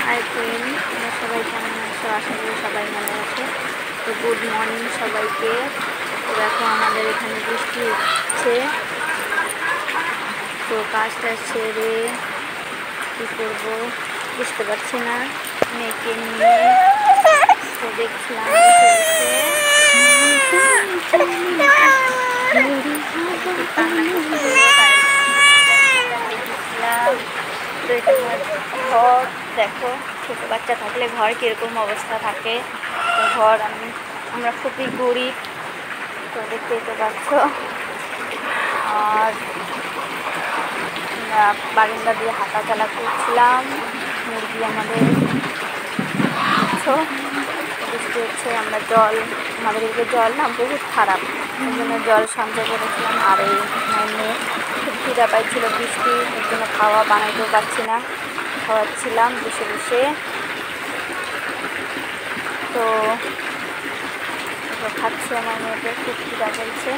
Hi friend, তোমরা সবাই কেমন আছো? আশা করি সবাই ভালো আছে। তো গুড মর্নিং সবাইকে। তো দেখো আমাদের এখানে বৃষ্টি হচ্ছে। তো কাজটা সেরে কী করবো বুঝতে পারছি না, মেয়েকে নিয়ে। তো দেখছিলাম তো এটা ঘর দেখো, ছোটো বাচ্চা থাকলে ঘর কীরকম অবস্থা থাকে। তো ঘর আমরা খুবই গরিব, তো দেখতেই তো পাচ্ছ। আর আমরা বারান্দা দিয়ে হাঁটাচলা করছিলাম। মুরগি আমাদের বৃষ্টি হচ্ছে, আমরা আমাদের এদিকে জল না বহুত খারাপ, ওই জন্য জল সঞ্চয় করেছিলাম। আর এই মেয়ে খুব খিদা পাইছিল, বৃষ্টি এর জন্য খাওয়া বানাইতেও পারছি না, খাওয়াচ্ছিলাম বসে বসে। তো খাচ্ছে আমার মেয়েদের, খুব খিদা পেয়েছে।